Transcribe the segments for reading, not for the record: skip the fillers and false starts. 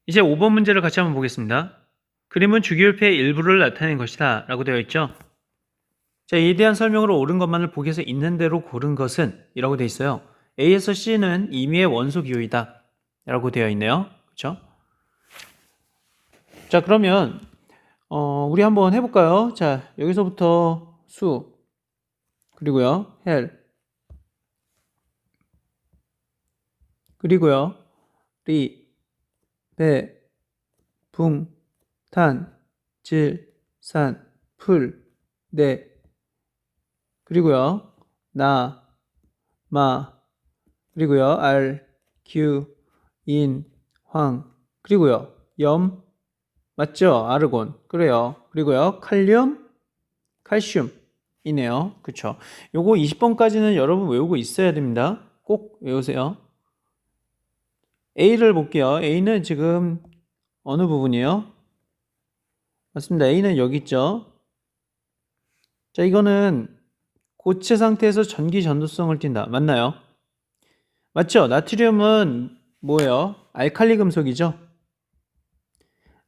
이제 5번 문제를 같이 한번 보겠습니다. 그림은 주기율표의 일부를 나타낸 것이다 라고 되어 있죠. 자, 이에 대한 설명으로 옳은 것만을 보기에서 있는 대로 고른 것은 이라고 되어 있어요. A에서 C는 임의의 원소 기호이다 라고 되어 있네요. 그렇죠? 자, 그러면 우리 한번 해볼까요? 자, 여기서부터 수 그리고요 헬 그리고요 리, 배, 붕, 탄, 질, 산, 풀, 네 그리고요 나, 마 그리고요 알, 규, 인, 황 그리고요 염 맞죠? 아르곤 그래요. 그리고요 칼륨, 칼슘이네요. 그쵸? 요거 20번까지는 여러분 외우고 있어야 됩니다. 꼭 외우세요. A를 볼게요. A는 지금 어느 부분이에요? 맞습니다. A는 여기 있죠. 자, 이거는 고체 상태에서 전기 전도성을 띈다. 맞나요? 맞죠? 나트륨은 뭐예요? 알칼리 금속이죠?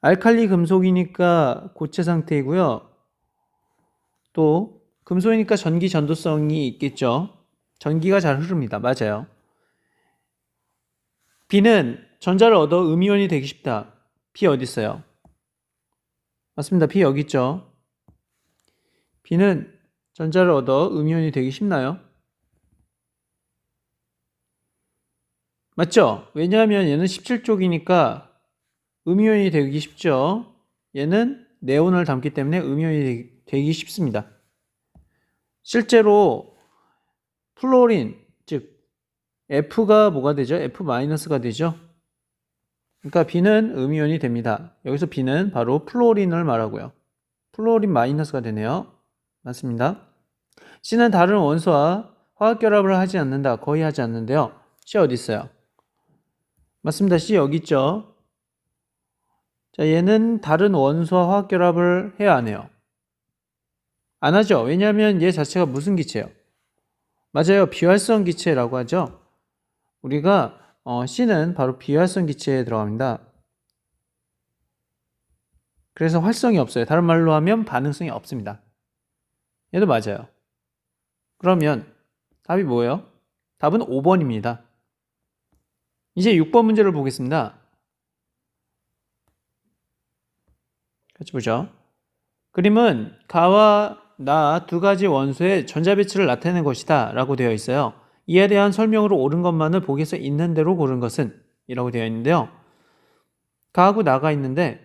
알칼리 금속이니까 고체 상태이고요. 또 금속이니까 전기 전도성이 있겠죠. 전기가 잘 흐릅니다. 맞아요. B는 전자를 얻어 음이온이 되기 쉽다. B 어디 있어요? 맞습니다. B 여기 있죠. B는 전자를 얻어 음이온이 되기 쉽나요? 맞죠? 왜냐하면 얘는 17쪽이니까 음이온이 되기 쉽죠. 얘는 네온을 담기 때문에 음이온이 되기 쉽습니다. 실제로 플로린, 즉 F가 뭐가 되죠? F-가 되죠. 그러니까 B는 음이온이 됩니다. 여기서 B는 바로 플로린을 말하고요. 플로린 마이너스가 되네요. 맞습니다. C는 다른 원소와 화학결합을 하지 않는다. 거의 하지 않는데요. C 어디 있어요? 맞습니다. C 여기 있죠. 자, 얘는 다른 원소와 화학결합을 해야 안 해요? 안 하죠. 왜냐하면 얘 자체가 무슨 기체예요? 맞아요. 비활성 기체라고 하죠. 우리가 C는 바로 비활성 기체에 들어갑니다. 그래서 활성이 없어요. 다른 말로 하면 반응성이 없습니다. 얘도 맞아요. 그러면 답이 뭐예요? 답은 5번입니다. 이제 6번 문제를 보겠습니다. 같이 보죠. 그림은 가와 나 두 가지 원소의 전자배치를 나타내는 것이다 라고 되어 있어요. 이에 대한 설명으로 옳은 것만을 보기에서 있는 대로 고른 것은 이라고 되어 있는데요. 가하고 나가 있는데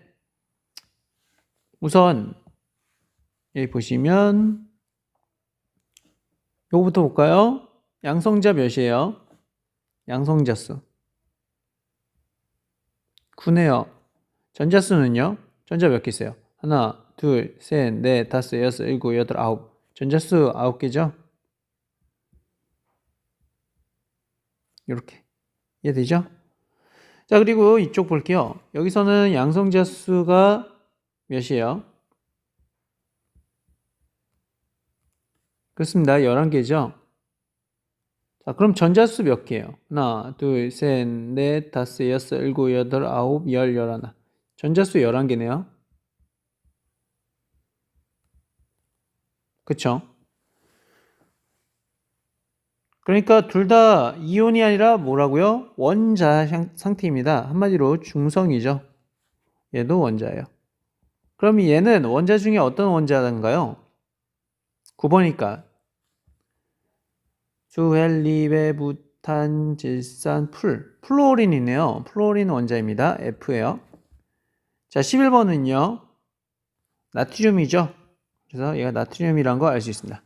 우선 여기 보시면 요거부터 볼까요? 양성자 몇이에요? 양성자 수 9네요. 전자수는요? 전자 몇 개 있어요? 하나, 둘, 셋, 넷, 다섯, 여섯, 일곱, 여덟, 아홉. 전자수 9개죠? 이렇게 이해되죠? 자, 그리고 이쪽 볼게요. 여기서는 양성자 수가 몇이에요? 그렇습니다. 11개죠? 자, 그럼 전자수 몇 개예요? 하나, 둘, 셋, 넷, 다섯, 여섯, 일곱, 여덟, 아홉, 열, 열하나. 전자수 11개네요. 그쵸? 그러니까 둘 다 이온이 아니라 뭐라고요? 원자 상태입니다. 한마디로 중성이죠. 얘도 원자예요. 그럼 얘는 원자 중에 어떤 원자인가요? 9번이니까 수헬리베 부탄 질산 플로린이네요. 플로린 원자입니다. F예요. 자, 11번은요. 나트륨이죠. 그래서 얘가 나트륨이란 거 알 수 있습니다.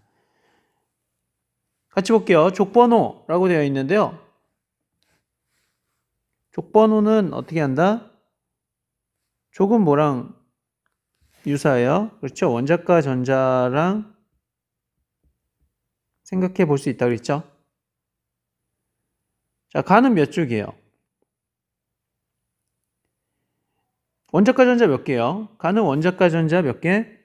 같이 볼게요. 족번호라고 되어 있는데요. 족번호는 어떻게 한다? 족은 뭐랑 유사해요? 그렇죠? 원자과 전자랑 생각해 볼 수 있다고 그랬죠? 자, 가는 몇 쪽이에요? 원자과 전자 몇 개요? 가는 원자과 전자 몇 개?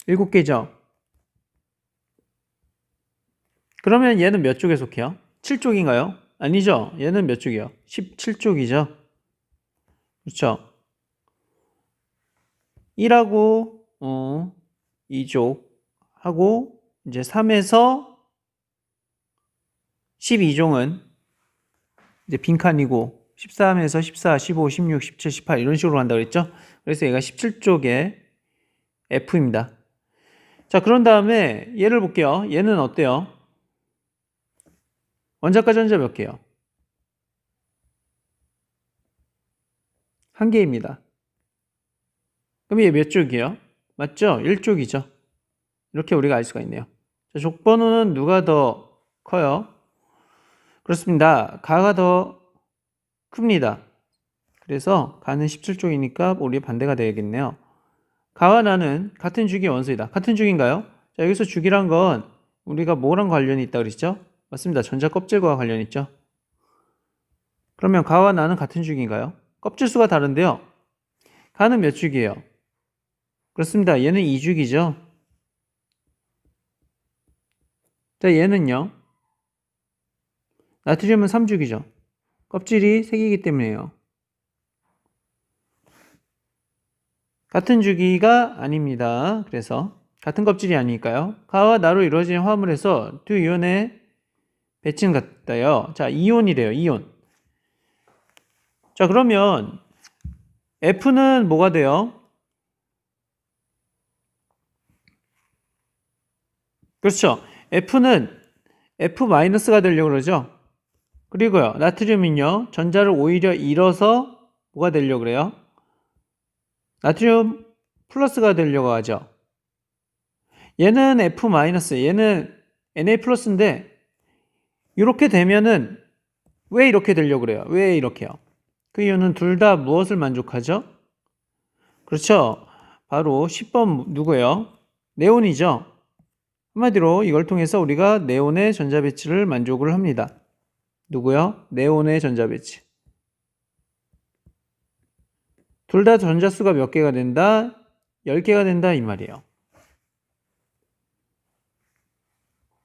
7개죠? 그러면 얘는 몇 쪽에 속해요? 7쪽인가요? 아니죠. 얘는 몇 쪽이요? 17쪽이죠. 그렇죠. 1하고 2쪽 하고 이제 3에서 12종은 이제 빈칸이고 13에서 14, 15, 16, 17, 18 이런 식으로 한다고 그랬죠. 그래서 얘가 17쪽의 F입니다. 자, 그런 다음에 얘를 볼게요. 얘는 어때요? 원자과 전자 몇 개요? 한 개입니다. 그럼 얘 몇 쪽이에요? 맞죠? 1쪽이죠. 이렇게 우리가 알 수가 있네요. 자, 족번호는 누가 더 커요? 그렇습니다. 가가 더 큽니다. 그래서 가는 17쪽이니까 우리 반대가 되겠네요. 가와 나는 같은 주기의 원소이다. 같은 주기인가요? 자, 여기서 주기란 건 우리가 뭐랑 관련이 있다 그랬죠? 맞습니다. 전자 껍질과 관련이 있죠. 그러면 가와 나는 같은 주기인가요? 껍질 수가 다른데요. 가는 몇 주기예요? 그렇습니다. 얘는 2주기죠. 자, 얘는요. 나트륨은 3주기죠. 껍질이 3개이기 때문에요. 같은 주기가 아닙니다. 그래서 같은 껍질이 아니니까요. 가와 나로 이루어진 화합물에서 두 이온의 배치는 같다요. 자, 이온이래요. 이온. 자, 그러면 F는 뭐가 돼요? 그렇죠. F는 F-가 되려고 그러죠. 그리고요. 나트륨은요. 전자를 오히려 잃어서 뭐가 되려고 그래요? 나트륨 플러스가 되려고 하죠. 얘는 F-, 얘는 Na 플러스인데 이렇게 되면은 왜 이렇게 되려고 그래요? 왜 이렇게요? 그 이유는 둘 다 무엇을 만족하죠? 그렇죠. 바로 10번 누구예요? 네온이죠. 한마디로 이걸 통해서 우리가 네온의 전자 배치를 만족을 합니다. 누구요? 네온의 전자 배치. 둘 다 전자수가 몇 개가 된다? 10개가 된다 이 말이에요.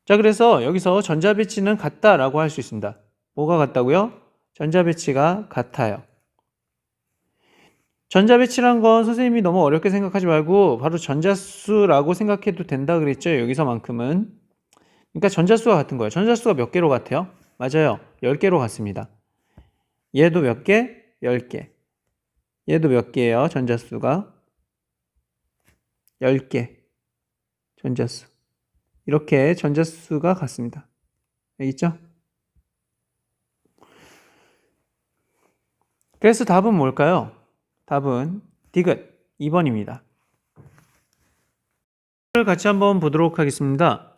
자, 그래서 여기서 전자 배치는 같다라고 할 수 있습니다. 뭐가 같다고요? 전자 배치가 같아요. 전자 배치란 건 선생님이 너무 어렵게 생각하지 말고 바로 전자수라고 생각해도 된다 그랬죠. 여기서만큼은. 그러니까 전자수가 같은 거예요. 전자수가 몇 개로 같아요? 맞아요. 10개로 같습니다. 얘도 몇 개? 10개. 얘도 몇 개예요? 전자수가? 10개. 전자수. 이렇게 전자수가 같습니다. 알겠죠? 그래서 답은 뭘까요? 답은 디귿 2번입니다. 같이 한번 보도록 하겠습니다.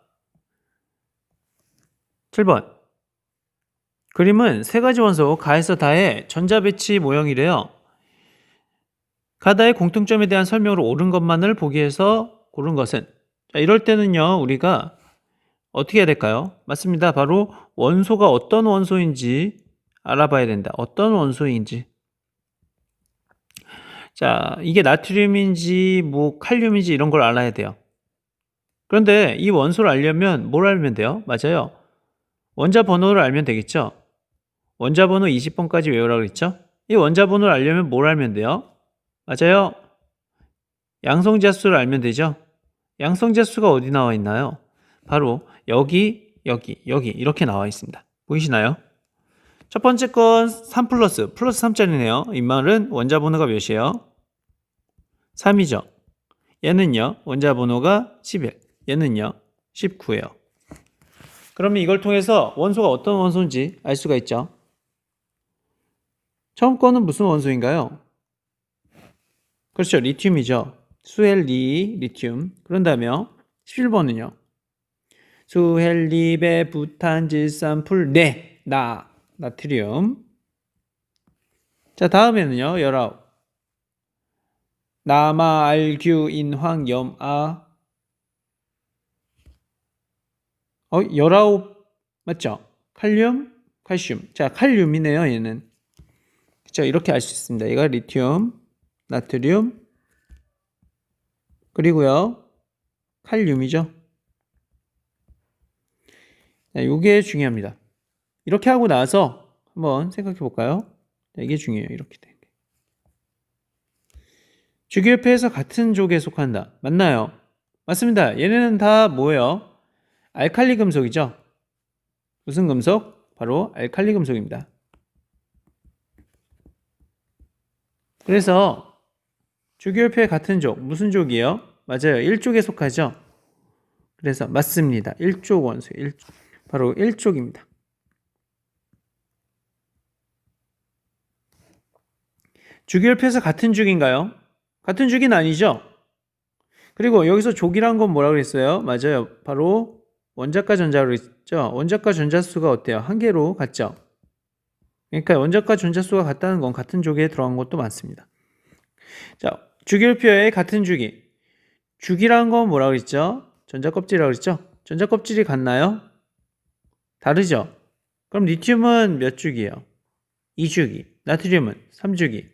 7번. 그림은 세 가지 원소 가에서 다의 전자 배치 모형이래요. 가다의 공통점에 대한 설명으로 옳은 것만을 보기 위해서 고른 것은? 자, 이럴 때는요, 우리가 어떻게 해야 될까요? 맞습니다. 바로 원소가 어떤 원소인지 알아봐야 된다. 어떤 원소인지. 자, 이게 나트륨인지 뭐 칼륨인지 이런 걸 알아야 돼요. 그런데 이 원소를 알려면 뭘 알면 돼요? 맞아요. 원자 번호를 알면 되겠죠? 원자 번호 20번까지 외우라고 그랬죠? 이 원자 번호를 알려면 뭘 알면 돼요? 맞아요. 양성자수를 알면 되죠? 양성자수가 어디 나와 있나요? 바로 여기, 여기, 여기 이렇게 나와 있습니다. 보이시나요? 첫 번째 건 3 플러스 3짜리네요. 이 말은 원자 번호가 몇이에요? 3이죠. 얘는요, 원자 번호가 11. 얘는요, 19예요. 그러면 이걸 통해서 원소가 어떤 원소인지 알 수가 있죠. 처음 거는 무슨 원소인가요? 그렇죠. 리튬이죠. 수헬리, 리튬. 그런다면 11번은요. 수헬리베, 부탄, 질산, 풀, 네, 나트륨. 자, 다음에는요. 19. 남아, 알규, 인황, 염, 19 맞죠? 칼륨, 칼슘. 자, 칼륨이네요, 얘는. 그렇죠? 이렇게 알 수 있습니다. 얘가 리튬, 나트륨, 그리고요, 칼륨이죠. 자, 요게 중요합니다. 이렇게 하고 나서 한번 생각해 볼까요? 이게 중요해요. 이렇게 돼. 주기율표에서 같은 족에 속한다. 맞나요? 맞습니다. 얘네는 다 뭐예요? 알칼리 금속이죠. 무슨 금속? 바로 알칼리 금속입니다. 그래서 주기율표의 같은 족, 무슨 족이에요? 맞아요. 1족에 속하죠. 그래서 맞습니다. 1족 원소, 바로 1족입니다. 주기율표에서 같은 족인가요? 같은 족은 아니죠. 그리고 여기서 족이란 건 뭐라고 그랬어요? 맞아요. 바로 원자과 전자로 그랬죠. 원자과 전자수가 어때요? 한 개로 같죠. 그러니까 원자과 전자수가 같다는 건 같은 족에 들어간 것도 많습니다. 자, 주기율표의 같은 주기. 주기란 건 뭐라고 그랬죠? 전자껍질이라고 그랬죠? 전자껍질이 같나요? 다르죠? 그럼 리튬은 몇 주기예요? 2주기. 나트륨은 3주기.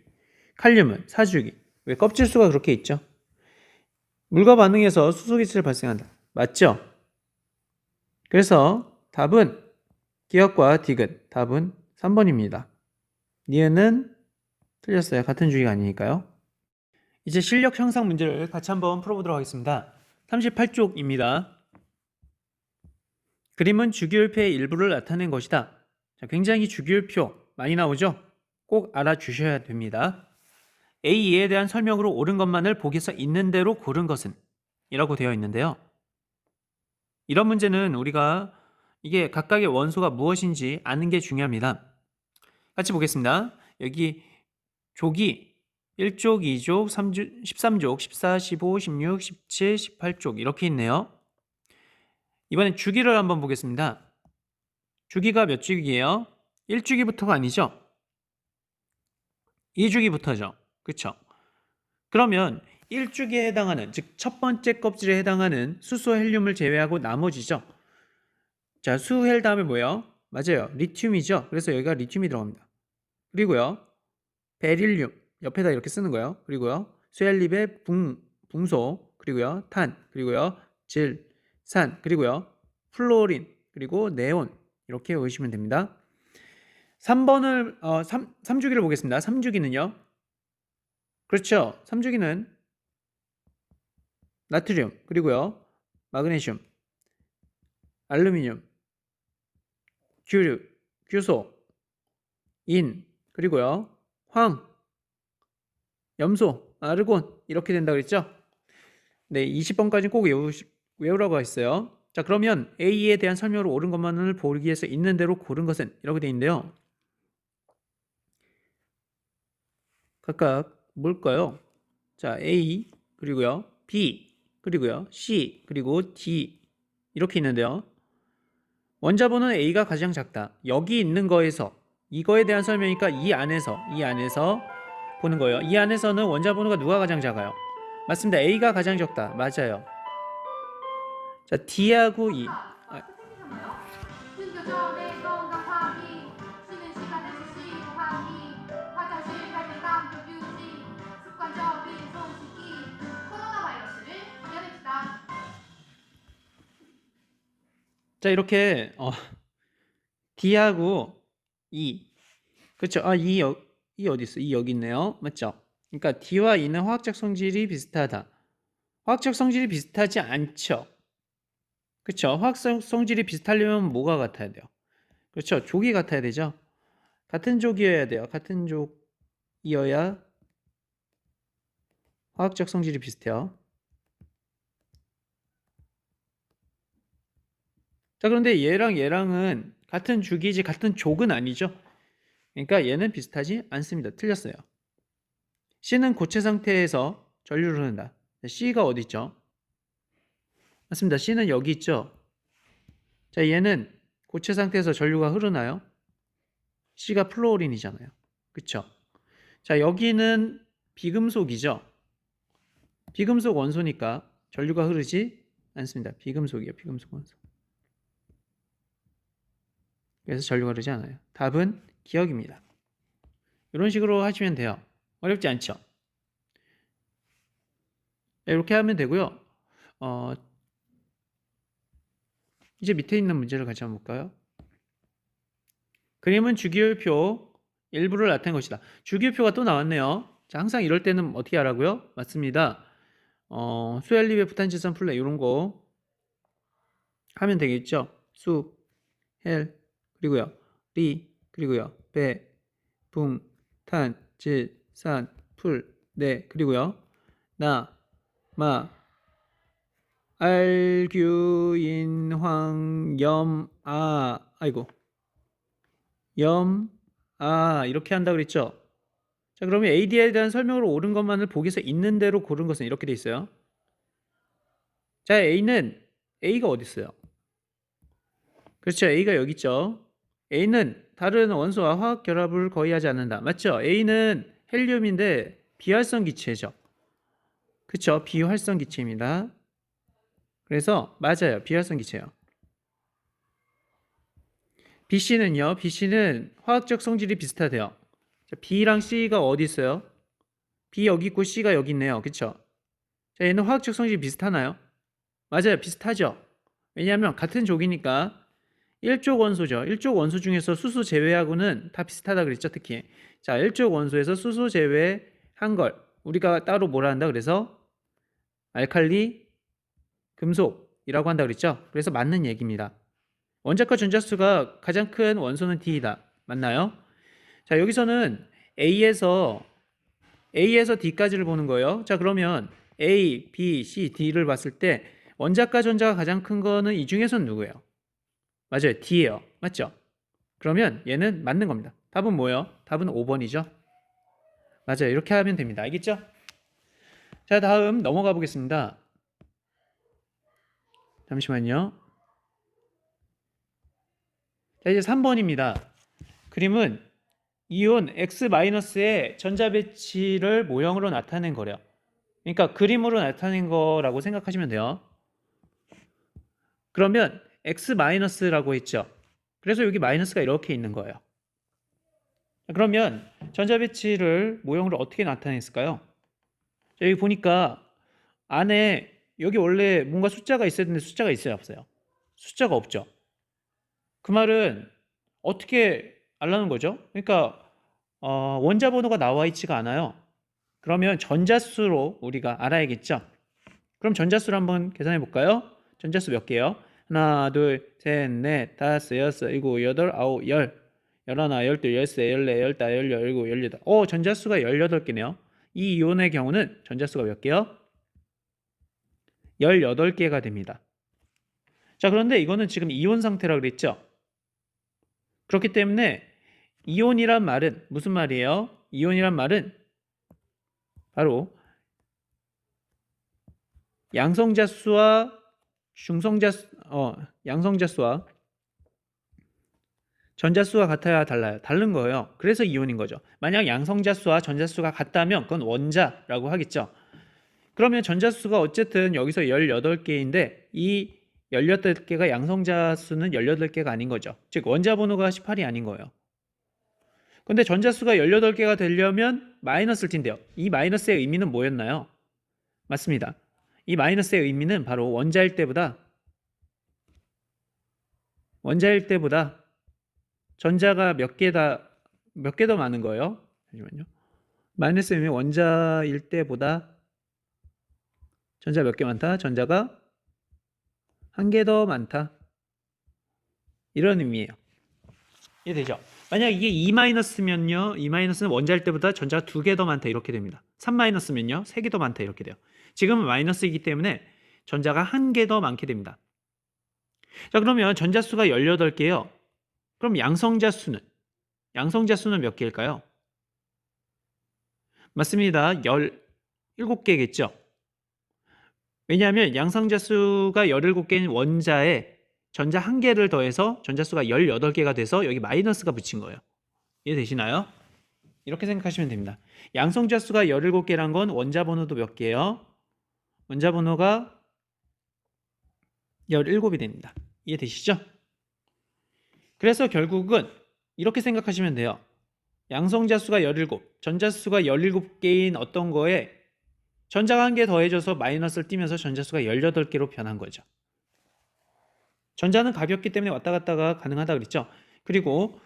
칼륨은 4주기. 왜 껍질 수가 그렇게 있죠? 물과 반응해서 수소기체를 발생한다. 맞죠? 그래서 답은 기억과 디귿. 답은 3번입니다. 니은은 틀렸어요. 같은 주기가 아니니까요. 이제 실력 형상 문제를 같이 한번 풀어보도록 하겠습니다. 38쪽입니다. 그림은 주기율표의 일부를 나타낸 것이다. 자, 굉장히 주기율표 많이 나오죠? 꼭 알아주셔야 됩니다. A2에 대한 설명으로 옳은 것만을 보기서 있는 대로 고른 것은? 이라고 되어 있는데요. 이런 문제는 우리가 이게 각각의 원소가 무엇인지 아는 게 중요합니다. 같이 보겠습니다. 여기 족이 1족, 2족, 13족, 14, 15, 16, 17, 18족 이렇게 있네요. 이번엔 주기를 한번 보겠습니다. 주기가 몇 주기예요? 1주기부터가 아니죠? 2주기부터죠. 그렇죠? 그러면 1주기에 해당하는, 즉 첫 번째 껍질에 해당하는 수소 헬륨을 제외하고 나머지죠. 자, 수헬 다음에 뭐예요? 맞아요. 리튬이죠. 그래서 여기가 리튬이 들어갑니다. 그리고요. 베릴륨 옆에다 이렇게 쓰는 거예요. 그리고요. 수헬립의 붕소, 그리고요. 탄, 그리고요. 질, 산, 그리고요. 플로린, 그리고 네온 이렇게 외우시면 됩니다. 3번을 3주기를 보겠습니다. 3주기는요. 그렇죠. 3주기는 나트륨, 그리고요. 마그네슘, 알루미늄, 규류, 규소, 인, 그리고요. 황, 염소, 아르곤 이렇게 된다 그랬죠? 네, 20번까지 꼭 외우라고 했어요. 자, 그러면 A에 대한 설명으로 옳은 것만을 보기 위해서 있는 대로 고른 것은 이렇게 되어 있는데요. 각각 뭘까요? 자, A 그리고요. B 그리고요. C 그리고 D 이렇게 있는데요. 원자번호는 A가 가장 작다. 여기 있는 거에서 이거에 대한 설명이니까 이 안에서 보는 거예요. 이 안에서는 원자번호가 누가 가장 작아요? 맞습니다. A가 가장 적다. 맞아요. 자, D하고 E. 신교점의 건강하기 쉬는 시간에 쉬시고 하기 화장실 갈 때 땀도 유지 습관적인 손 씻기 코로나 바이러스를 이겨냅시다. 자, 이렇게 D하고 E. 그렇죠. E 어디 있어? E 여기 있네요. 맞죠? 그러니까 D와 E는 화학적 성질이 비슷하다. 화학적 성질이 비슷하지 않죠. 그렇죠. 화학적 성질이 비슷하려면 뭐가 같아야 돼요? 그렇죠. 족이 같아야 되죠. 같은 족이어야 돼요. 같은 족이어야 화학적 성질이 비슷해요. 자, 그런데 얘랑은 같은 주기지 같은 족은 아니죠. 그러니까 얘는 비슷하지 않습니다. 틀렸어요. C는 고체 상태에서 전류를 흐른다. C가 어디 있죠? 맞습니다. C는 여기 있죠. 자, 얘는 고체 상태에서 전류가 흐르나요? C가 플로린이잖아요. 그쵸? 자, 여기는 비금속이죠. 비금속 원소니까 전류가 흐르지 않습니다. 비금속이에요. 비금속 원소. 그래서 전류가 흐르지 않아요. 답은 기억입니다. 이런 식으로 하시면 돼요. 어렵지 않죠? 이렇게 하면 되고요. 이제 밑에 있는 문제를 같이 한번 볼까요? 그림은 주기율표 일부를 나타낸 것이다. 주기율표가 또 나왔네요. 자, 항상 이럴 때는 어떻게 하라고요? 맞습니다. 수엘리베 부탄지선 플레 이런 거 하면 되겠죠. 수, 헬, 그리고요. 리, 그리고요. 배, 붕, 탄, 질, 산, 풀, 네, 그리고요. 나, 마, 알규인, 황, 염, 아이고. 염, 이렇게 한다 그랬죠? 자, 그러면 AD에 대한 설명으로 옳은 것만을 보기에서 있는 대로 고른 것은 이렇게 돼 있어요. 자, A가 어디 있어요? 그렇죠. A가 여기 있죠. A는 다른 원소와 화학 결합을 거의 하지 않는다. 맞죠? A는 헬륨인데 비활성 기체죠. 그렇죠. 비활성 기체입니다. 그래서 맞아요. 비활성 기체예요. BC는요. BC는 화학적 성질이 비슷하대요. 자, B랑 C가 어디 있어요? B 여기 있고 C가 여기 있네요. 그렇죠? 자, 얘는 화학적 성질이 비슷하나요? 맞아요. 비슷하죠. 왜냐하면 같은 족이니까 1족 원소죠. 1족 원소 중에서 수소 제외하고는 다 비슷하다 그랬죠. 특히. 자, 1족 원소에서 수소 제외한 걸 우리가 따로 뭐라 한다 그래서 알칼리 금속이라고 한다 그랬죠. 그래서 맞는 얘기입니다. 원자과 전자수가 가장 큰 원소는 D이다. 맞나요? 자, 여기서는 A에서 D까지를 보는 거예요. 자, 그러면 A, B, C, D를 봤을 때 원자과 전자가 가장 큰 거는 이 중에서는 누구예요? 맞아요. D예요. 맞죠? 그러면 얘는 맞는 겁니다. 답은 뭐예요? 답은 5번이죠. 맞아요. 이렇게 하면 됩니다. 알겠죠? 자, 다음 넘어가 보겠습니다. 잠시만요. 자, 이제 3번입니다. 그림은 이온 X-의 전자 배치를 모형으로 나타낸 거래요. 그러니까 그림으로 나타낸 거라고 생각하시면 돼요. 그러면 X-라고 했죠. 그래서 여기 마이너스가 이렇게 있는 거예요. 그러면 전자 배치를 모형으로 어떻게 나타냈을까요? 자, 여기 보니까 안에 여기 원래 뭔가 숫자가 있어야 되는데 숫자가 있어요, 없어요? 숫자가 없죠. 그 말은 어떻게 알라는 거죠? 그러니까 원자 번호가 나와 있지가 않아요. 그러면 전자수로 우리가 알아야겠죠. 그럼 전자수를 한번 계산해 볼까요? 전자수 몇 개요? 하나, 둘, 셋, 넷, 다섯, 여섯, 일곱, 여덟, 아홉, 열, 열하나, 열둘, 열세, 열네, 열다, 열여, 열일곱, 열여덟. 전자수가 18개네요. 이 이온의 경우는 전자수가 몇 개요? 18개가 됩니다. 자, 그런데 이거는 지금 이온 상태라고 그랬죠? 그렇기 때문에 이온이란 말은 무슨 말이에요? 이온이란 말은 바로 양성자수와 양성자수와 전자수가 같아야 달라요. 다른 거예요. 그래서 이온인 거죠. 만약 양성자수와 전자수가 같다면 그건 원자라고 하겠죠. 그러면 전자수가 어쨌든 여기서 18개인데 이 18개가 양성자수는 18개가 아닌 거죠. 즉 원자 번호가 18이 아닌 거예요. 근데 전자수가 18개가 되려면 마이너스일 텐데요. 이 마이너스의 의미는 뭐였나요? 맞습니다. 이 마이너스의 의미는 바로 원자일 때보다 전자가 몇 개 더 많은 거예요. 잠시만요. 마이너스 의미 원자일 때보다 전자 몇 개 많다? 전자가 한 개 더 많다. 이런 의미예요. 이해되죠? 만약 이게 2-면요. 2-는 원자일 때보다 전자가 2개 더 많다 이렇게 됩니다. 3-면요. 3개 더 많다 이렇게 돼요. 지금은 마이너스이기 때문에 전자가 한 개 더 많게 됩니다. 자, 그러면 전자수가 18개예요. 그럼 양성자수는 몇 개일까요? 맞습니다. 17개겠죠. 왜냐하면 양성자수가 17개인 원자에 전자 한 개를 더해서 전자수가 18개가 돼서 여기 마이너스가 붙인 거예요. 이해되시나요? 이렇게 생각하시면 됩니다. 양성자수가 17개란 건 원자 번호도 몇 개예요? 원자 번호가 17이 됩니다. 이해되시죠? 그래서 결국은 이렇게 생각하시면 돼요. 양성자수가 17, 전자수가 17개인 어떤 거에 전자가 한 개 더해져서 마이너스를 띄면서 전자수가 18개로 변한 거죠. 전자는 가볍기 때문에 왔다 갔다가 가능하다 그랬죠. 그리고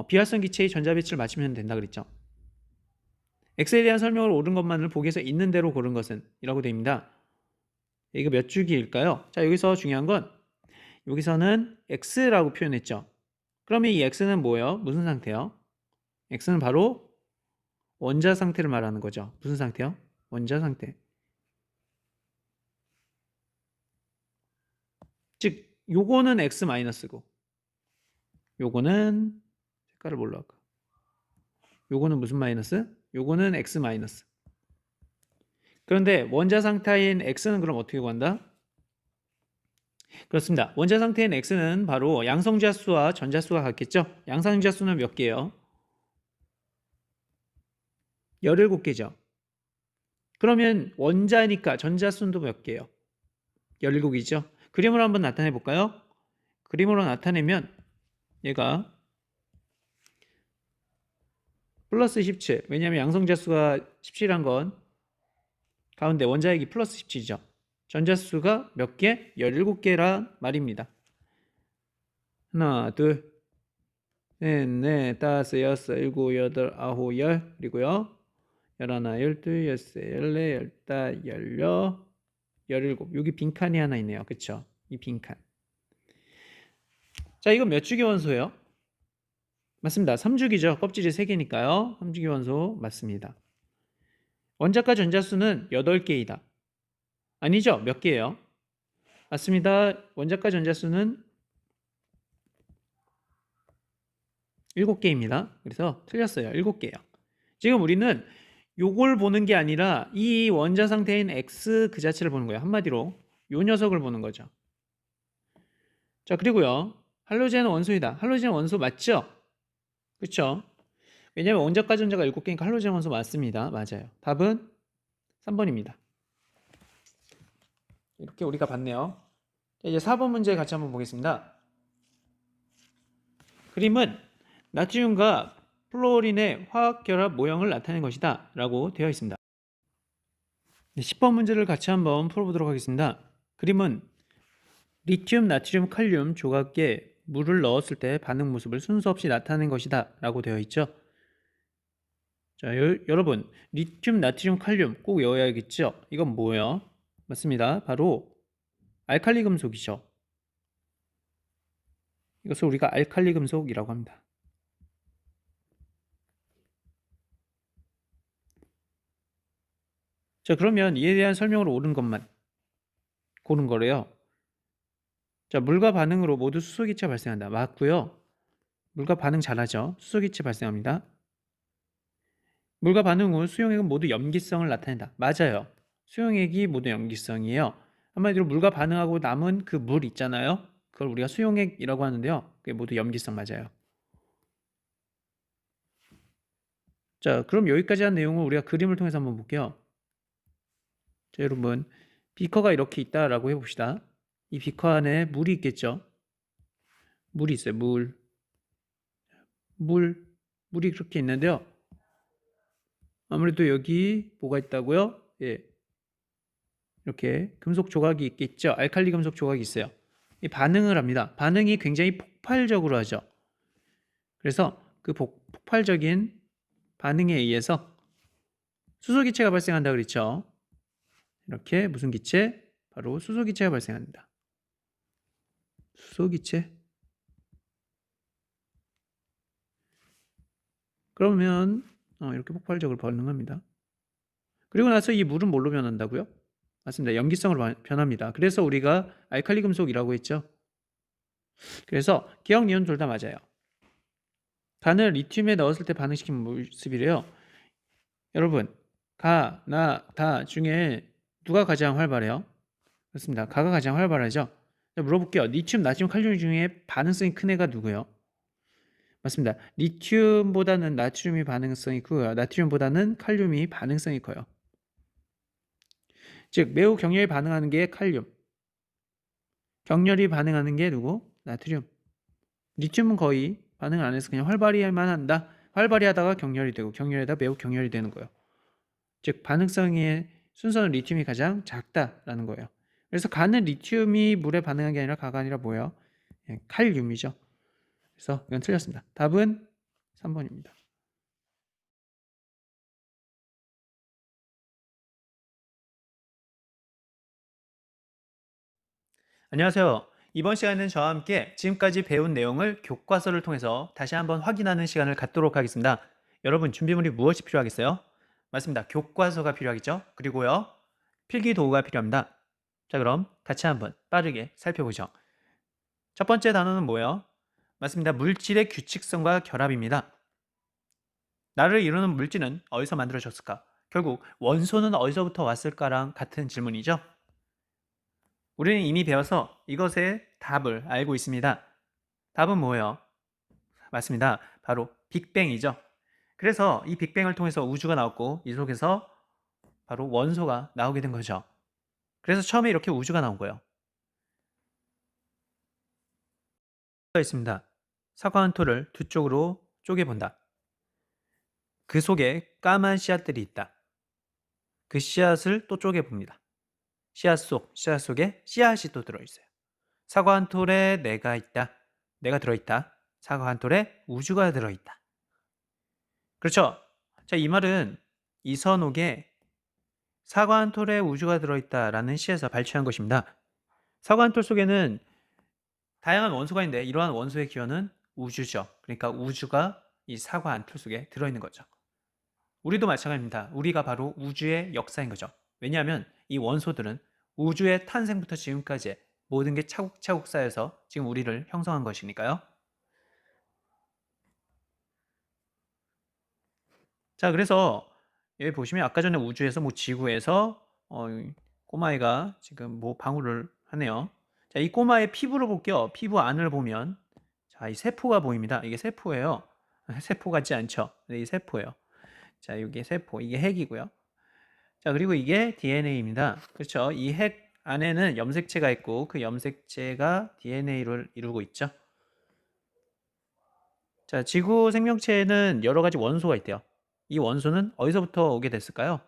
비활성 기체의 전자배치를 맞추면 된다 그랬죠. X에 대한 설명을 옳은 것만을 보기에서 있는 대로 고른 것은 이라고 됩니다. 이거 몇 주기일까요? 자, 여기서 중요한 건 여기서는 X라고 표현했죠. 그러면 이 X는 뭐예요? 무슨 상태요? X는 바로 원자 상태를 말하는 거죠. 무슨 상태요? 원자 상태. 즉 요거는 X-고 요거는 색깔을 뭘로 할까? 요거는 무슨 마이너스? 요거는 X-. 그런데 원자 상태인 X는 그럼 어떻게 구한다? 그렇습니다. 원자 상태인 X는 바로 양성자수와 전자수가 같겠죠? 양성자수는 몇 개예요? 17개죠. 그러면 원자니까 전자수도 몇 개예요? 17이죠. 그림으로 한번 나타내 볼까요? 그림으로 나타내면 얘가 플러스 17. 왜냐하면 양성자수가 17한 건 가운데 원자핵이 플러스 17이죠. 전자수가 몇 개? 17개란 말입니다. 하나, 둘, 셋, 넷, 다섯, 여섯, 일곱, 여덟, 아홉, 열. 그리고요. 열하나, 열둘, 열세, 열네, 열다, 열여, 열일곱. 여기 빈칸이 하나 있네요. 그쵸? 이 빈칸. 자, 이건 몇 주기 원소예요? 맞습니다. 3주기죠. 껍질이 3개니까요. 3주기 원소 맞습니다. 원자과 전자수는 8개이다. 아니죠? 몇 개예요? 맞습니다. 원자과 전자수는 7개입니다. 그래서 틀렸어요. 7개예요. 지금 우리는 요걸 보는 게 아니라 이 원자 상태인 X 그 자체를 보는 거예요. 한마디로 요 녀석을 보는 거죠. 자, 그리고요. 할로젠 원소이다. 할로젠 원소 맞죠? 그렇죠? 왜냐하면 원자과 전자가 7개니까 할로젠 원소 맞습니다. 맞아요. 답은 3번입니다. 이렇게 우리가 봤네요. 자, 이제 4번 문제 같이 한번 보겠습니다. 그림은 나트륨과 플로린의 화학 결합 모형을 나타낸 것이다 라고 되어 있습니다. 10번 문제를 같이 한번 풀어보도록 하겠습니다. 그림은 리튬, 나트륨, 칼륨 조각에 물을 넣었을 때 반응 모습을 순서 없이 나타낸 것이다 라고 되어 있죠. 자, 여러분 리튬, 나트륨, 칼륨 꼭 외워야겠죠. 이건 뭐예요? 맞습니다. 바로 알칼리 금속이죠. 이것을 우리가 알칼리 금속이라고 합니다. 자, 그러면 이에 대한 설명을 옳은 것만 고른 거래요. 자, 물과 반응으로 모두 수소기체가 발생한다. 맞고요. 물과 반응 잘하죠. 수소기체 발생합니다. 물과 반응 후 수용액은 모두 염기성을 나타낸다. 맞아요. 수용액이 모두 염기성이에요. 한마디로 물과 반응하고 남은 그 물 있잖아요. 그걸 우리가 수용액이라고 하는데요. 그게 모두 염기성 맞아요. 자, 그럼 여기까지 한 내용을 우리가 그림을 통해서 한번 볼게요. 자, 여러분 비커가 이렇게 있다라고 해봅시다. 이 비커 안에 물이 있겠죠. 물이 있어요. 물이 그렇게 있는데요. 아무래도 여기 뭐가 있다고요? 예, 이렇게 금속 조각이 있겠죠. 알칼리 금속 조각이 있어요. 이 반응을 합니다. 반응이 굉장히 폭발적으로 하죠. 그래서 그 폭발적인 반응에 의해서 수소기체가 발생한다 그랬죠. 이렇게 무슨 기체? 바로 수소기체가 발생합니다. 수소기체. 그러면 이렇게 폭발적으로 반응합니다. 그리고 나서 이 물은 뭘로 변한다고요? 맞습니다. 염기성으로 변합니다. 그래서 우리가 알칼리 금속이라고 했죠. 그래서 기억, 이온 둘 다 맞아요. 간을 리튬에 넣었을 때 반응시킨 모습이래요. 여러분, 가, 나, 다 중에 누가 가장 활발해요? 그렇습니다. 가가 가장 활발하죠. 자, 물어볼게요. 리튬, 나트륨, 칼륨 중에 반응성이 큰 애가 누구예요? 맞습니다. 리튬보다는 나트륨이 반응성이 크고요. 나트륨보다는 칼륨이 반응성이 커요. 즉 매우 격렬히 반응하는 게 칼륨, 격렬히 반응하는 게 누구? 나트륨. 리튬은 거의 반응을 안 해서 그냥 활발히만 한다. 활발히 하다가 격렬히 되고 격렬히 하다가 매우 격렬히 되는 거예요. 즉 반응성의 순서는 리튬이 가장 작다라는 거예요. 그래서 가는 리튬이 물에 반응한 게 아니라 가가 아니라 뭐예요? 칼륨이죠. 그래서 이건 틀렸습니다. 답은 3번입니다. 안녕하세요. 이번 시간에는 저와 함께 지금까지 배운 내용을 교과서를 통해서 다시 한번 확인하는 시간을 갖도록 하겠습니다. 여러분 준비물이 무엇이 필요하겠어요? 맞습니다. 교과서가 필요하겠죠? 그리고요, 필기 도구가 필요합니다. 자, 그럼 같이 한번 빠르게 살펴보죠. 첫 번째 단어는 뭐예요? 맞습니다. 물질의 규칙성과 결합입니다. 나를 이루는 물질은 어디서 만들어졌을까? 결국 원소는 어디서부터 왔을까랑 같은 질문이죠. 우리는 이미 배워서 이것의 답을 알고 있습니다. 답은 뭐예요? 맞습니다. 바로 빅뱅이죠. 그래서 이 빅뱅을 통해서 우주가 나왔고 이 속에서 바로 원소가 나오게 된 거죠. 그래서 처음에 이렇게 우주가 나온 거예요. 있습니다. 사과 한 톨을 두 쪽으로 쪼개본다. 그 속에 까만 씨앗들이 있다. 그 씨앗을 또 쪼개봅니다. 씨앗 속에 씨앗이 또 들어있어요. 사과 한 톨에 내가 있다. 내가 들어있다. 사과 한 톨에 우주가 들어있다. 그렇죠? 자, 이 말은 이선옥의 사과 한 톨에 우주가 들어있다라는 시에서 발췌한 것입니다. 사과 한 톨 속에는 다양한 원소가 있는데 이러한 원소의 기원은 우주죠. 그러니까 우주가 이 사과 한 톨 속에 들어있는 거죠. 우리도 마찬가지입니다. 우리가 바로 우주의 역사인 거죠. 왜냐하면 이 원소들은 우주의 탄생부터 지금까지 모든 게 차곡차곡 쌓여서 지금 우리를 형성한 것이니까요. 자, 그래서 여기 보시면 아까 전에 우주에서 지구에서 꼬마애가 지금 방울을 하네요. 자, 이 꼬마의 피부를 볼게요. 피부 안을 보면 자, 이 세포가 보입니다. 이게 세포예요. 세포 같지 않죠? 네, 이 세포예요. 자, 이게 세포, 이게 핵이고요. 자, 그리고 이게 DNA입니다. 그렇죠? 이 핵 안에는 염색체가 있고 그 염색체가 DNA를 이루고 있죠. 자, 지구 생명체에는 여러 가지 원소가 있대요. 이 원소는 어디서부터 오게 됐을까요?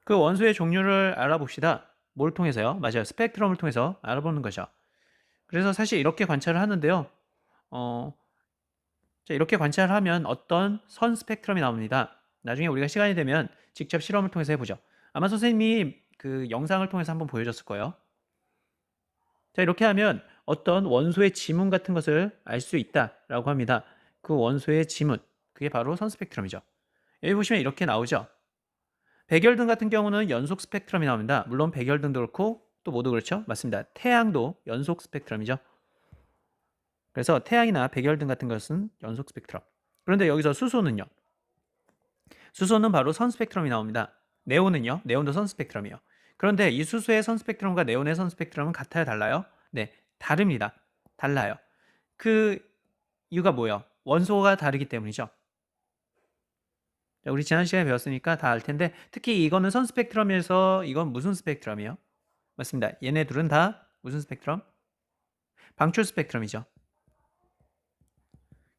그 원소의 종류를 알아봅시다. 뭘 통해서요? 맞아요. 스펙트럼을 통해서 알아보는 거죠. 그래서 사실 이렇게 관찰을 하는데요. 자, 이렇게 관찰을 하면 어떤 선 스펙트럼이 나옵니다. 나중에 우리가 시간이 되면 직접 실험을 통해서 해보죠. 아마 선생님이 그 영상을 통해서 한번 보여줬을 거예요. 자, 이렇게 하면 어떤 원소의 지문 같은 것을 알 수 있다라고 합니다. 그 원소의 지문, 그게 바로 선 스펙트럼이죠. 여기 보시면 이렇게 나오죠. 백열등 같은 경우는 연속 스펙트럼이 나옵니다. 물론 백열등도 그렇고 또 모두 그렇죠? 맞습니다. 태양도 연속 스펙트럼이죠. 그래서 태양이나 백열등 같은 것은 연속 스펙트럼. 그런데 여기서 수소는요. 수소는 바로 선 스펙트럼이 나옵니다. 네온은요. 네온도 선 스펙트럼이에요. 그런데 이 수소의 선 스펙트럼과 네온의 선 스펙트럼은 같아요? 달라요? 네, 다릅니다. 달라요. 그 이유가 뭐예요? 원소가 다르기 때문이죠. 자, 우리 지난 시간에 배웠으니까 다 알 텐데 특히 이거는 선 스펙트럼에서 이건 무슨 스펙트럼이에요? 맞습니다. 얘네 둘은 다 무슨 스펙트럼? 방출 스펙트럼이죠.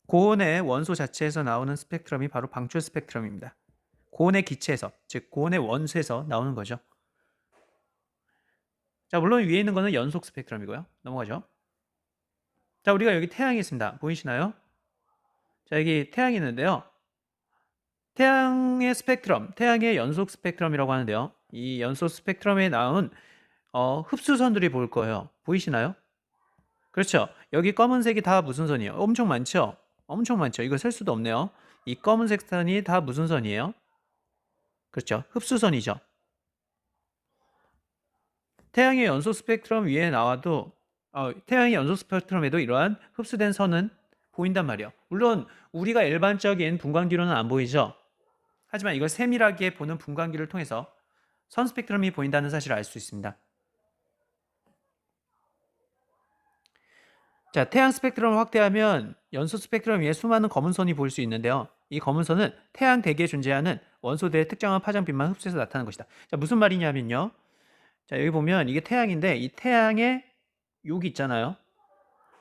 고온의 원소 자체에서 나오는 스펙트럼이 바로 방출 스펙트럼입니다. 고온의 기체에서, 즉 고온의 원소에서 나오는 거죠. 자, 물론 위에 있는 거는 연속 스펙트럼이고요. 넘어가죠. 자, 우리가 여기 태양이 있습니다. 보이시나요? 자, 여기 태양이 있는데요. 태양의 스펙트럼, 태양의 연속 스펙트럼이라고 하는데요. 이 연속 스펙트럼에 나온 흡수선들이 보일 거예요. 보이시나요? 그렇죠. 여기 검은색이 다 무슨 선이에요? 엄청 많죠? 엄청 많죠. 이거 셀 수도 없네요. 이 검은색 선이 다 무슨 선이에요? 그렇죠. 흡수선이죠. 태양의 연속 스펙트럼 위에 나와도 태양의 연속 스펙트럼에도 이러한 흡수된 선은 보인단 말이에요. 물론 우리가 일반적인 분광기로는 안 보이죠. 하지만 이걸 세밀하게 보는 분광기를 통해서 선 스펙트럼이 보인다는 사실을 알 수 있습니다. 자, 태양 스펙트럼을 확대하면 연소 스펙트럼 위에 수많은 검은 선이 보일 수 있는데요. 이 검은 선은 태양 대기에 존재하는 원소들의 특정한 파장빛만 흡수해서 나타나는 것이다. 자, 무슨 말이냐면요. 자, 여기 보면 이게 태양인데 이 태양의 여기 있잖아요.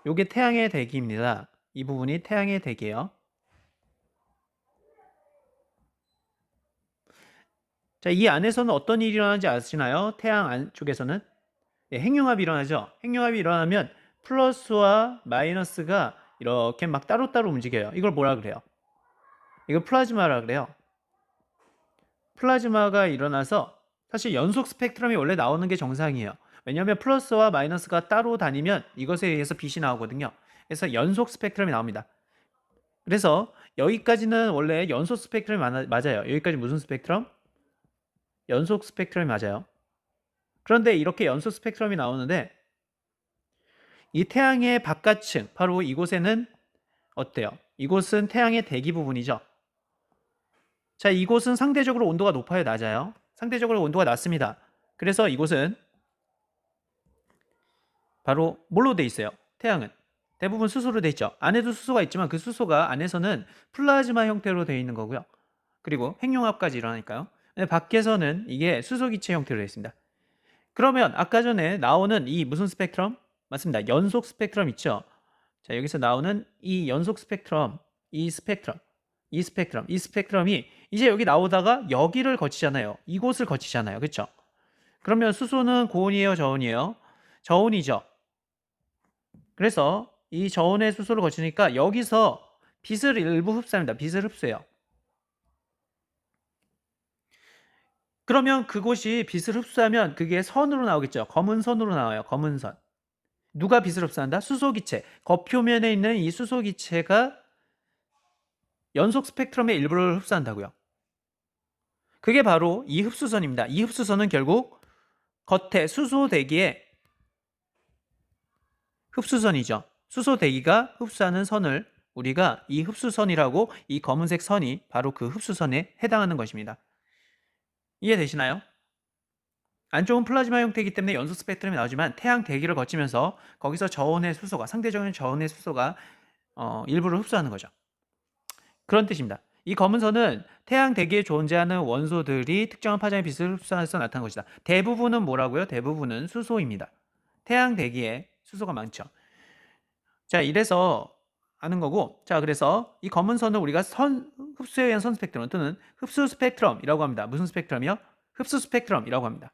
요게 태양의 대기입니다. 이 부분이 태양의 대기예요. 자, 이 안에서는 어떤 일이 일어나는지 아시나요? 태양 안쪽에서는 핵융합이 일어나죠. 핵융합이 일어나면 플러스와 마이너스가 이렇게 막 따로따로 움직여요. 이걸 뭐라 그래요? 이걸 플라즈마라 그래요. 플라즈마가 일어나서 사실 연속 스펙트럼이 원래 나오는 게 정상이에요. 왜냐하면 플러스와 마이너스가 따로 다니면 이것에 의해서 빛이 나오거든요. 그래서 연속 스펙트럼이 나옵니다. 그래서 여기까지는 원래 연속 스펙트럼이 맞아요. 여기까지 무슨 스펙트럼? 연속 스펙트럼이 맞아요. 그런데 이렇게 연속 스펙트럼이 나오는데 이 태양의 바깥층, 바로 이곳에는 어때요? 이곳은 태양의 대기 부분이죠. 자, 이곳은 상대적으로 온도가 높아요, 낮아요? 상대적으로 온도가 낮습니다. 그래서 이곳은 바로 뭘로 돼 있어요? 태양은 대부분 수소로 돼 있죠. 안에도 수소가 있지만 그 수소가 안에서는 플라즈마 형태로 되어 있는 거고요. 그리고 핵융합까지 일어나니까요. 근데 밖에서는 이게 수소 기체 형태로 되어 있습니다. 그러면 아까 전에 나오는 이 무슨 스펙트럼? 맞습니다. 연속 스펙트럼 있죠. 자, 여기서 나오는 이 연속 스펙트럼, 이 스펙트럼이 이제 여기 나오다가 여기를 거치잖아요. 이곳을 거치잖아요. 그렇죠? 그러면 수소는 고온이에요, 저온이에요? 저온이죠. 그래서 이 저온의 수소를 거치니까 여기서 빛을 일부 흡수합니다. 빛을 흡수해요. 그러면 그곳이 빛을 흡수하면 그게 선으로 나오겠죠. 검은 선으로 나와요. 검은 선. 누가 빛을 흡수한다? 수소기체. 겉표면에 있는 이 수소기체가 연속 스펙트럼의 일부를 흡수한다고요. 그게 바로 이 흡수선입니다. 이 흡수선은 결국 겉에 수소 대기의 흡수선이죠. 수소 대기가 흡수하는 선을 우리가 이 흡수선이라고, 이 검은색 선이 바로 그 흡수선에 해당하는 것입니다. 이해되시나요? 안쪽은 플라즈마 형태이기 때문에 연속 스펙트럼이 나오지만 태양 대기를 거치면서 거기서 저온의 수소가, 상대적인 저온의 수소가 일부를 흡수하는 거죠. 그런 뜻입니다. 이 검은 선은 태양 대기에 존재하는 원소들이 특정한 파장의 빛을 흡수해서 나타난 것이다. 대부분은 뭐라고요? 대부분은 수소입니다. 태양 대기에 수소가 많죠. 자, 이래서 아는 거고, 자, 그래서 이 검은 선을 우리가 흡수에 의한 선 스펙트럼 또는 흡수 스펙트럼이라고 합니다. 무슨 스펙트럼이요? 흡수 스펙트럼이라고 합니다.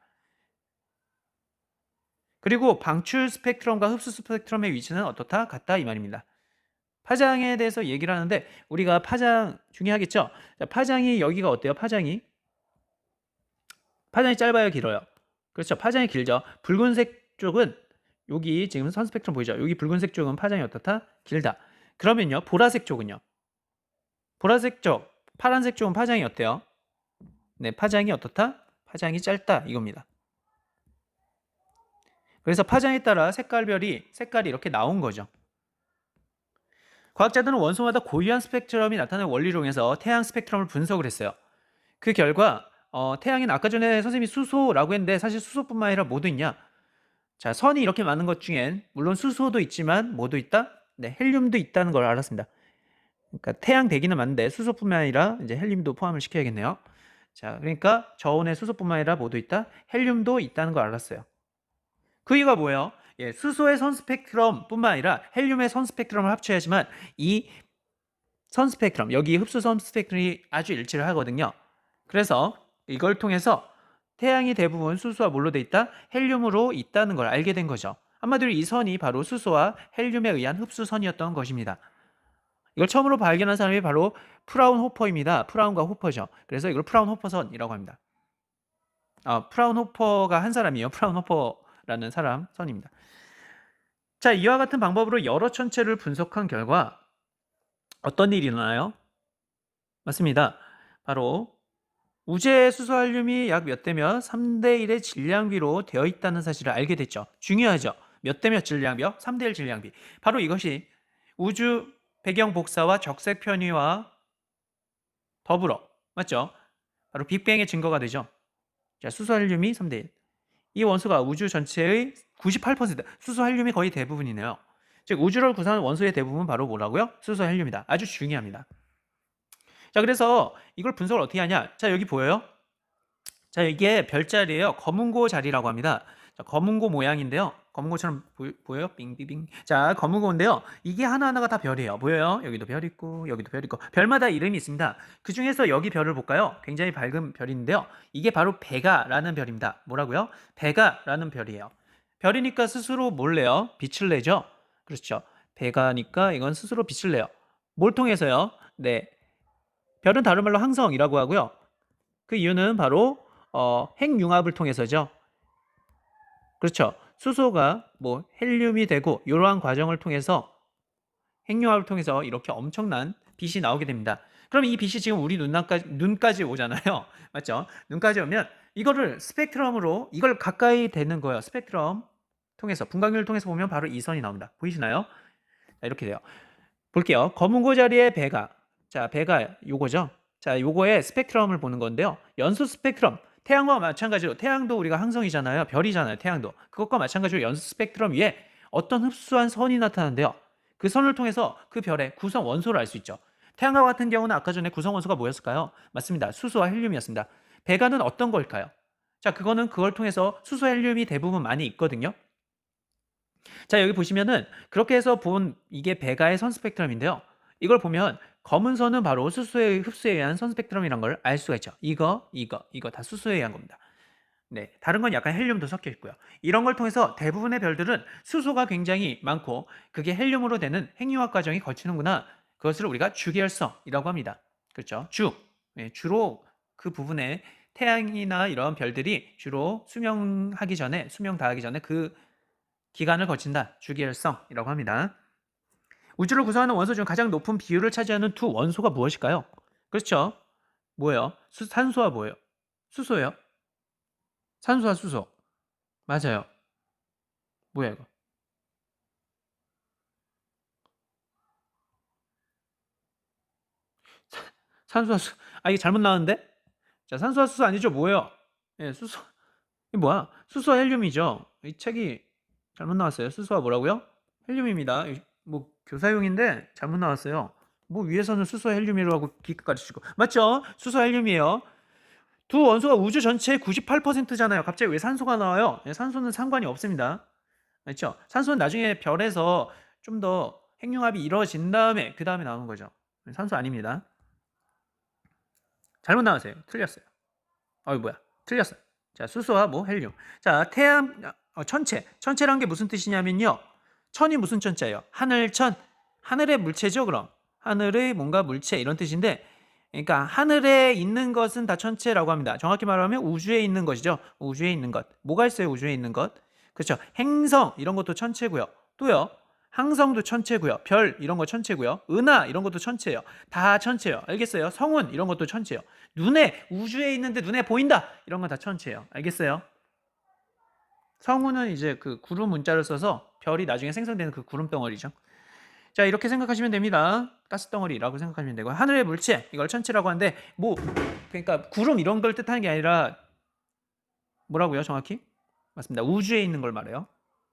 그리고 방출 스펙트럼과 흡수 스펙트럼의 위치는 어떻다? 같다 이 말입니다. 파장에 대해서 얘기를 하는데 우리가 파장 중요하겠죠? 자, 파장이 여기가 어때요? 파장이 짧아요, 길어요? 그렇죠. 파장이 길죠. 붉은색 쪽은 여기 지금 선 스펙트럼 보이죠? 여기 붉은색 쪽은 파장이 어떻다? 길다. 그러면요, 보라색 쪽은요? 보라색 쪽, 파란색 쪽은 파장이 어때요? 네, 파장이 어떻다? 파장이 짧다 이겁니다. 그래서 파장에 따라 색깔이 이렇게 나온 거죠. 과학자들은 원소마다 고유한 스펙트럼이 나타나는 원리를 이용해서 태양 스펙트럼을 분석을 했어요. 그 결과 태양은 아까 전에 선생님이 수소라고 했는데 사실 수소뿐만 아니라 뭐도 있냐? 자, 선이 이렇게 많은 것 중엔 물론 수소도 있지만 뭐도 있다? 네, 헬륨도 있다는 걸 알았습니다. 그러니까 태양 대기는 맞는데 수소뿐만 아니라 이제 헬륨도 포함을 시켜야겠네요. 자, 그러니까 저온의 수소뿐만 아니라 뭐도 있다? 헬륨도 있다는 걸 알았어요. 그 이유가 뭐예요? 예, 수소의 선 스펙트럼뿐만 아니라 헬륨의 선 스펙트럼을 합쳐야지만 이 선 스펙트럼, 여기 흡수 선 스펙트럼이 아주 일치를 하거든요. 그래서 이걸 통해서 태양이 대부분 수소와 뭘로 돼 있다? 헬륨으로 있다는 걸 알게 된 거죠. 한마디로 이 선이 바로 수소와 헬륨에 의한 흡수선이었던 것입니다. 이걸 처음으로 발견한 사람이 바로 프라운호퍼입니다. 프라운과 호퍼죠. 그래서 이걸 프라운호퍼선이라고 합니다. 프라운호퍼가 한 사람이에요. 프라운호퍼라는 사람 선입니다. 자, 이와 같은 방법으로 여러 천체를 분석한 결과 어떤 일이 일어나요? 맞습니다. 바로 우주의 수소알륨이 약 몇 대 몇? 3대 1의 질량비로 되어 있다는 사실을 알게 됐죠. 중요하죠. 몇 대 몇 질량비요? 3대 1 질량비. 바로 이것이 우주 배경 복사와 적색 편의와 더불어, 맞죠? 바로 빅뱅의 증거가 되죠. 자, 수소알륨이 3대 1. 이 원소가 우주 전체의 98%, 수소헬륨이 거의 대부분이네요. 즉 우주를 구성하는 원소의 대부분 바로 뭐라고요? 수소헬륨이다. 아주 중요합니다. 자, 그래서 이걸 분석을 어떻게 하냐? 자, 여기 보여요? 자, 이게 별자리예요. 검은고 자리라고 합니다. 자, 검은고 모양인데요. 검은고처럼 보여요? 빙빙빙. 자, 검은고인데요. 이게 하나하나가 다 별이에요. 보여요? 여기도 별 있고 여기도 별 있고 별마다 이름이 있습니다. 그 중에서 여기 별을 볼까요? 굉장히 밝은 별인데요. 이게 바로 베가라는 별입니다. 뭐라고요? 베가라는 별이에요. 별이니까 스스로 뭘 내요? 빛을 내죠. 그렇죠. 배가니까 이건 스스로 빛을 내요. 뭘 통해서요? 네. 별은 다른 말로 항성이라고 하고요. 그 이유는 바로 핵융합을 통해서죠. 그렇죠. 수소가 뭐 헬륨이 되고 이러한 과정을 통해서 핵융합을 통해서 이렇게 엄청난 빛이 나오게 됩니다. 그럼 이 빛이 지금 우리 눈까지 오잖아요. 맞죠? 눈까지 오면 이거를 스펙트럼으로 이걸 가까이 되는 거예요. 스펙트럼 통해서 분광률을 통해서 보면 바로 이 선이 나옵니다. 보이시나요? 자, 이렇게 돼요. 볼게요. 검은고 자리의 배가. 자, 배가 요거죠. 자, 요거의 스펙트럼을 보는 건데요. 연소 스펙트럼. 태양과 마찬가지로 태양도 우리가 항성이잖아요. 별이잖아요. 태양도. 그것과 마찬가지로 연소 스펙트럼 위에 어떤 흡수한 선이 나타나는데요. 그 선을 통해서 그 별의 구성 원소를 알 수 있죠. 태양과 같은 경우는 아까 전에 구성 원소가 뭐였을까요? 맞습니다. 수소와 헬륨이었습니다. 배가는 어떤 걸까요? 자, 그거는 그걸 통해서 수소, 헬륨이 대부분 많이 있거든요. 자, 여기 보시면은 그렇게 해서 본 이게 배가의 선 스펙트럼인데요. 이걸 보면 검은 선은 바로 수소의 흡수에 의한 선 스펙트럼이란 걸 알 수가 있죠. 이거 다 수소에 의한 겁니다. 네, 다른 건 약간 헬륨도 섞여 있고요. 이런 걸 통해서 대부분의 별들은 수소가 굉장히 많고 그게 헬륨으로 되는 핵융합 과정이 거치는구나. 그것을 우리가 주계열성이라고 합니다. 그렇죠? 네, 주로 그 부분에 태양이나 이런 별들이 주로 수명 다하기 전에 그 기간을 거친다. 주계열성이라고 합니다. 우주를 구성하는 원소 중 가장 높은 비율을 차지하는 두 원소가 무엇일까요? 그렇죠. 뭐예요? 산소와 뭐예요? 수소예요. 산소와 수소. 맞아요. 뭐야 이거? 산소와 수. 아, 이게 잘못 나왔는데? 자, 산소와 수소 아니죠? 뭐예요? 예, 수소. 이게 뭐야? 수소와 헬륨이죠. 이 책이 잘못 나왔어요. 수소와 뭐라고요? 헬륨입니다. 뭐 교사용인데 잘못 나왔어요. 뭐 위에서는 수소 헬륨이라고 하고 기껏 가르치고. 맞죠? 수소 헬륨이에요. 두 원소가 우주 전체의 98%잖아요. 갑자기 왜 산소가 나와요? 예, 산소는 상관이 없습니다. 맞죠? 산소는 나중에 별에서 좀 더 핵융합이 이루어진 다음에 그 다음에 나오는 거죠. 산소 아닙니다. 잘못 나왔어요. 틀렸어요. 뭐야? 틀렸어요. 자, 수소와 뭐 헬륨. 자, 태양 천체란 게 무슨 뜻이냐면요. 천이 무슨 천자예요? 하늘천. 하늘의 물체죠, 그럼. 하늘의 뭔가 물체 이런 뜻인데 그러니까 하늘에 있는 것은 다 천체라고 합니다. 정확히 말하면 우주에 있는 것이죠. 우주에 있는 것. 뭐가 있어요? 우주에 있는 것. 그렇죠. 행성 이런 것도 천체고요. 또요. 항성도 천체고요. 별 이런 거 천체고요. 은하 이런 것도 천체예요. 다 천체예요. 알겠어요? 성운 이런 것도 천체예요. 눈에 우주에 있는데 눈에 보인다. 이런 건 다 천체예요. 알겠어요? 성운은 이제 그 구름 문자를 써서 별이 나중에 생성되는 그 구름 덩어리죠. 자, 이렇게 생각하시면 됩니다. 가스덩어리라고 생각하시면 되고 하늘의 물체 이걸 천체라고 하는데 뭐 그러니까 구름 이런 걸 뜻하는 게 아니라 뭐라고요? 정확히? 맞습니다. 우주에 있는 걸 말해요.